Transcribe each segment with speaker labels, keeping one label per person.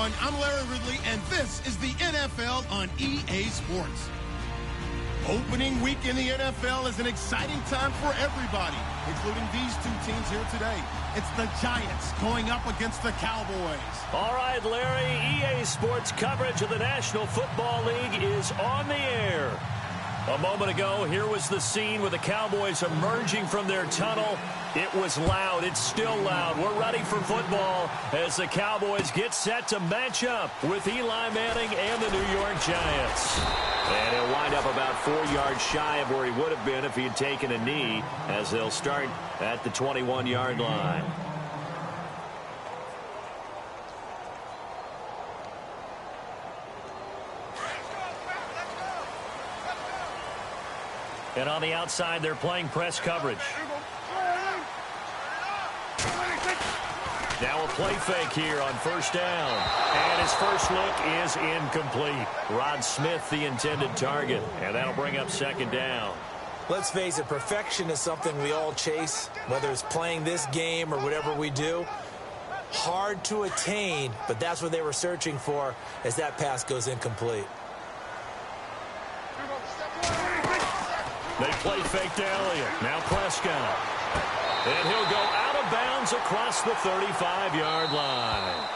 Speaker 1: everyone. I'm Larry Ridley, and this is the NFL on EA Sports. Opening week in the NFL is an exciting time for everybody, including these two teams here today. It's the Giants going up against the Cowboys.
Speaker 2: All right, Larry, EA Sports coverage of the National Football League is on the air. A moment ago, here was the scene with the Cowboys emerging from their tunnel. It was loud. It's still loud. We're ready for football as the Cowboys get set to match up with Eli Manning and the New York Giants. And he'll wind up about 4 yards shy of where he would have been if he had taken a knee, as they'll start at the 21-yard line. And on the outside, they're playing press coverage. Now a play fake here on first down. And his first look is incomplete. Rod Smith, the intended target. And that'll bring up second down.
Speaker 3: Let's face it, perfection is something we all chase, whether it's playing this game or whatever we do. Hard to attain, but that's what they were searching for as that pass goes incomplete.
Speaker 2: They play fake to Elliott. Now Prescott. And he'll go out of bounds across the 35-yard line.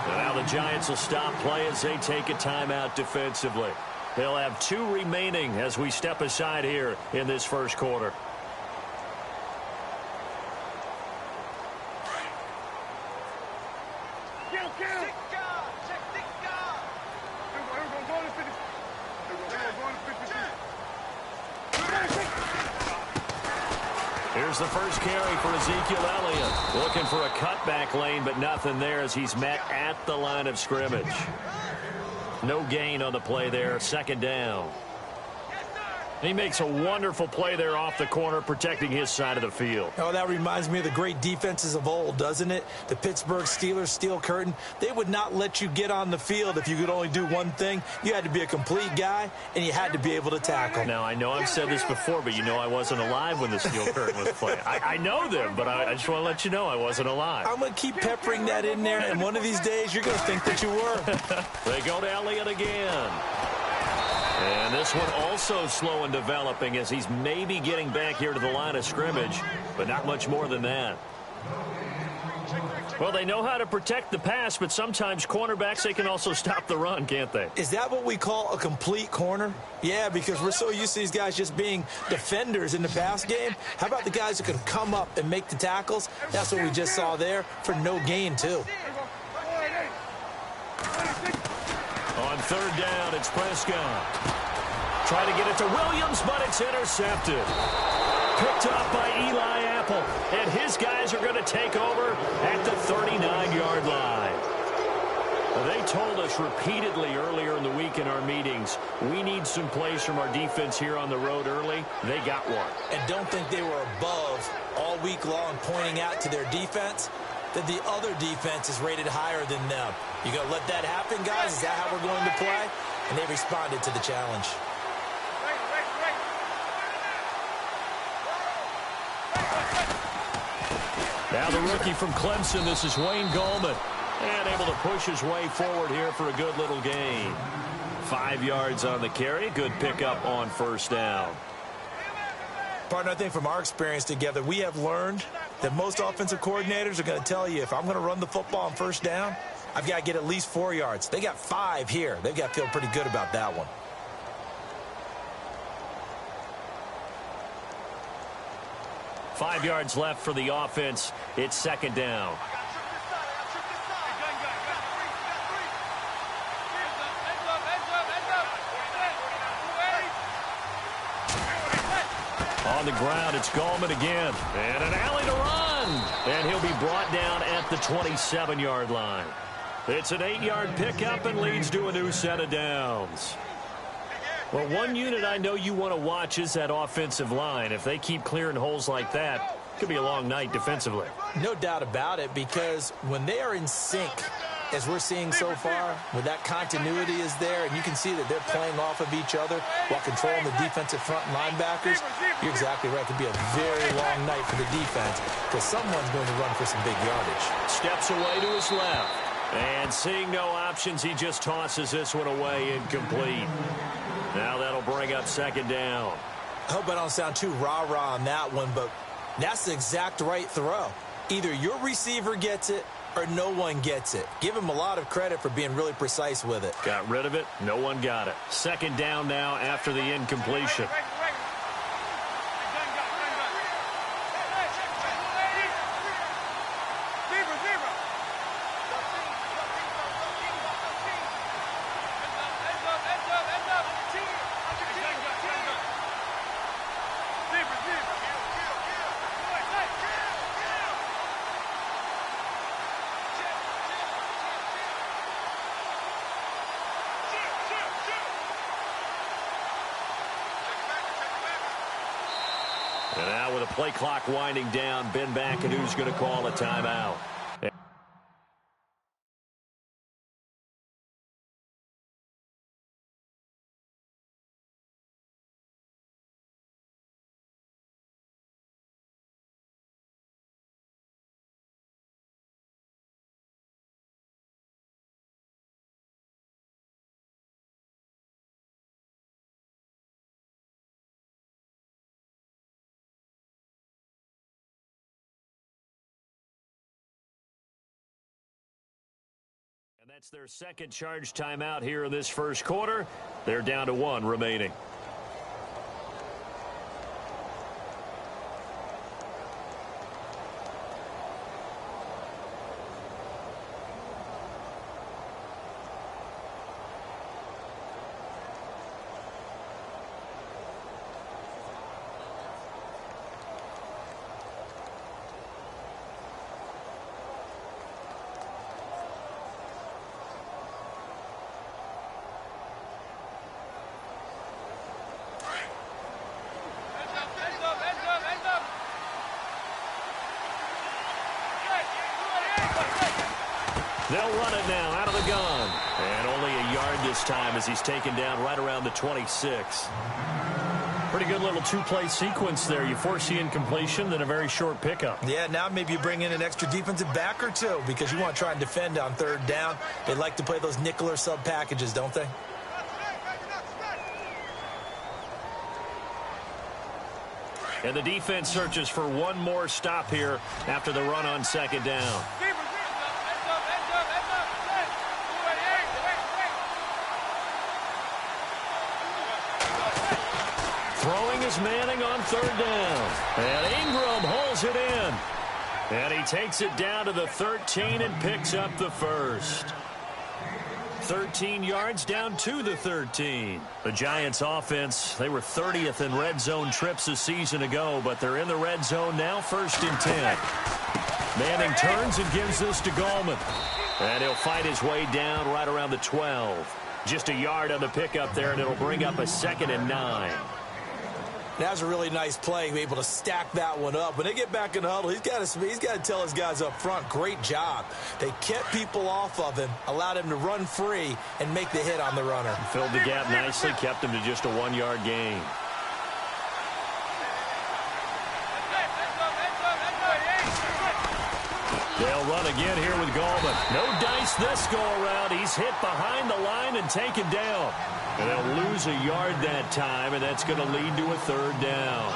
Speaker 2: And now the Giants will stop play as they take a timeout defensively. They'll have 2 remaining as we step aside here in this first quarter. Here's the first carry for Ezekiel Elliott. Looking for a cutback lane, but nothing there as he's met at the line of scrimmage. No gain on the play there. Second down. He makes a wonderful play there off the corner, protecting his side of the field.
Speaker 3: Oh, that reminds me of the great defenses of old, doesn't it? The Pittsburgh Steelers steel curtain. They would not let you get on the field if you could only do one thing. You had to be a complete guy, and you had to be able to tackle.
Speaker 2: Now, I know I've said this before, but you know I wasn't alive when the steel curtain was playing. I know them, but I just want to let you know I wasn't alive.
Speaker 3: I'm going to keep peppering that in there, and one of these days you're going to think that you were.
Speaker 2: They go to Elliott again. And this one also slow and developing as he's maybe getting back here to the line of scrimmage, but not much more than that. Well, they know how to protect the pass, but sometimes cornerbacks, they can also stop the run, can't they?
Speaker 3: Is that what we call a complete corner? Yeah, because we're so used to these guys just being defenders in the pass game. How about the guys who can come up and make the tackles? That's what we just saw there for no gain, too.
Speaker 2: On third down, it's Prescott. Trying to get it to Williams, but it's intercepted. Picked up by Eli Apple, and his guys are going to take over at the 39-yard line. They told us repeatedly earlier in the week in our meetings, we need some plays from our defense here on the road early. They got one.
Speaker 3: And don't think they were above all week long pointing out to their defense that the other defense is rated higher than them. You going to let that happen, guys? Is that how we're going to play? And they responded to the challenge.
Speaker 2: Now the rookie from Clemson, this is Wayne Gallman. And able to push his way forward here for a good little gain. 5 yards on the carry. Good pickup on first down.
Speaker 3: Partner, I think from our experience together, we have learned that most offensive coordinators are going to tell you, if I'm going to run the football on first down, I've got to get at least 4 yards. They got 5 here. They've got to feel pretty good about that one.
Speaker 2: Five yards left for the offense. It's second down. On the ground, it's Gallman again. And an alley to run. And he'll be brought down at the 27-yard line. It's an 8-yard pickup and leads to a new set of downs. Well, one unit I know you want to watch is that offensive line. If they keep clearing holes like that, it could be a long night defensively.
Speaker 3: No doubt about it, because when they are in sync, as we're seeing so far, when that continuity is there, and you can see that they're playing off of each other while controlling the defensive front linebackers, you're exactly right. It could be a very long night for the defense because someone's going to run for some big yardage.
Speaker 2: Steps away to his left. And seeing no options, he just tosses this one away, incomplete. Now that'll bring up second down.
Speaker 3: I hope I don't sound too rah-rah on that one, but that's the exact right throw. Either your receiver gets it or no one gets it. Give him a lot of credit for being really precise with it.
Speaker 2: Got rid of it. No one got it. Second down now after the incompletion. And now with the play clock winding down, Ben back, and who's going to call a timeout? And that's their second charge timeout here in this first quarter. They're down to one remaining. They'll run it now out of the gun. And only a yard this time as he's taken down right around the 26. Pretty good little two-play sequence there. You force the incompletion, then a very short pickup.
Speaker 3: Yeah, now maybe you bring in an extra defensive back or two because you want to try and defend on third down. They like to play those nickel or sub packages, don't they?
Speaker 2: And the defense searches for one more stop here after the run on second down. Throwing is Manning on third down. And Ingram holds it in. And he takes it down to the 13 and picks up the first. 13 yards down to the 13. The Giants offense, they were 30th in red zone trips a season ago, but they're in the red zone now, 1st and 10. Manning turns and gives this to Gallman. And he'll fight his way down right around the 12. Just a yard on the pickup there, and it'll bring up a 2nd and 9.
Speaker 3: That's a really nice play, be able to stack that one up. When they get back in the huddle, he's got to tell his guys up front, great job. They kept people off of him, allowed him to run free and make the hit on the runner.
Speaker 2: Filled the gap nicely, kept him to just a 1-yard gain. They'll run again here with Gallman. No dice this go-around. He's hit behind the line and taken down. And they'll lose a yard that time, and that's going to lead to a 3rd down.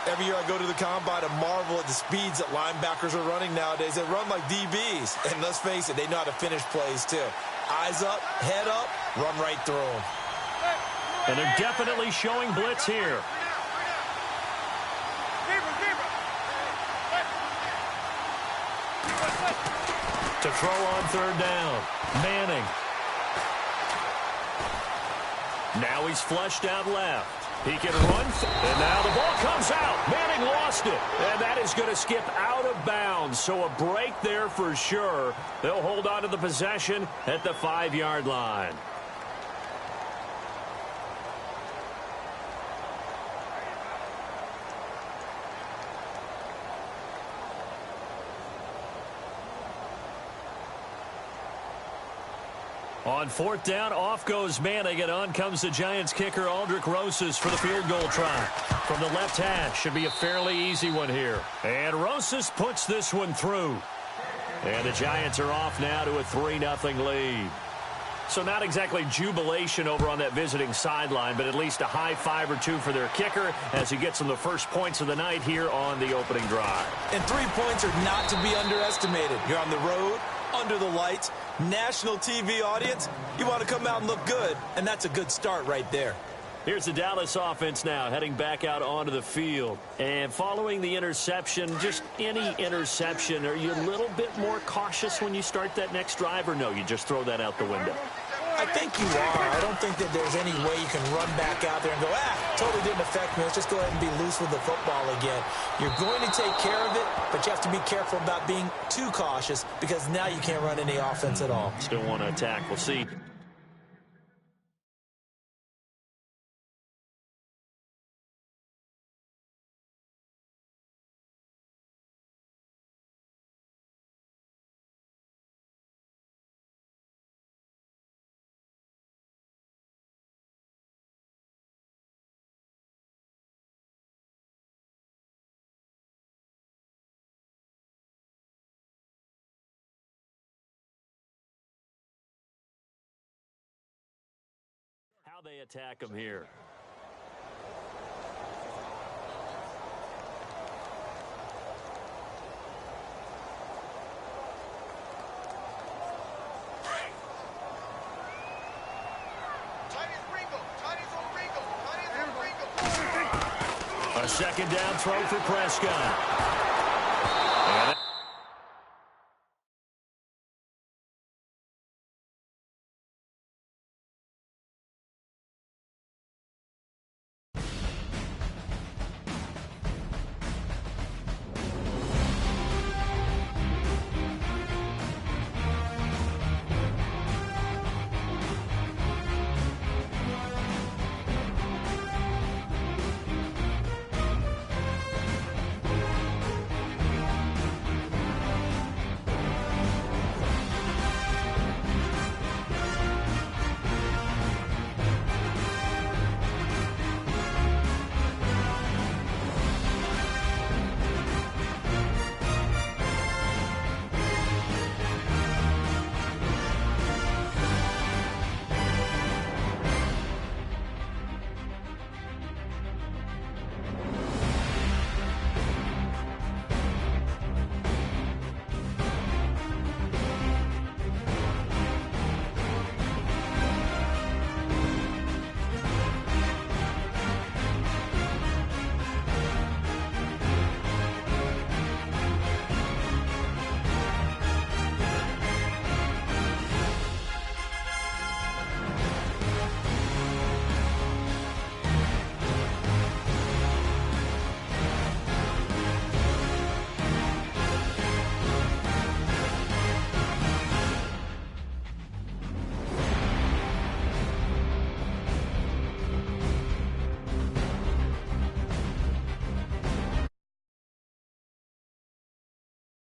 Speaker 3: Every year I go to the combine and marvel at the speeds that linebackers are running nowadays. They run like DBs. And let's face it, they know how to finish plays too. Eyes up, head up, run right through them.
Speaker 2: And they're definitely showing blitz here. To throw on 3rd down. Manning. Now he's flushed out left. He can run. And now the ball comes out. Manning lost it. And that is going to skip out of bounds. So a break there for sure. They'll hold on to the possession at the 5-yard line. On 4th down, off goes Manning, and on comes the Giants kicker, Aldrich Rosas, for the field goal try. From the left hash, should be a fairly easy one here. And Rosas puts this one through. And the Giants are off now to a 3-0 lead. So not exactly jubilation over on that visiting sideline, but at least a high five or two for their kicker as he gets them the first points of the night here on the opening drive.
Speaker 3: And 3 points are not to be underestimated. You're on the road, under the lights, national TV audience. You want to come out and look good, and that's a good start right there.
Speaker 2: Here's the Dallas offense now, heading back out onto the field. And following the interception, just any interception, are you a little bit more cautious when you start that next drive, or no, you just throw that out the window?
Speaker 3: I think you are. I don't think that there's any way you can run back out there and go, totally didn't affect me. Let's just go ahead and be loose with the football again. You're going to take care of it, but you have to be careful about being too cautious because now you can't run any offense at all.
Speaker 2: Still want to attack. We'll see. How they attack them here. A second down throw for Prescott.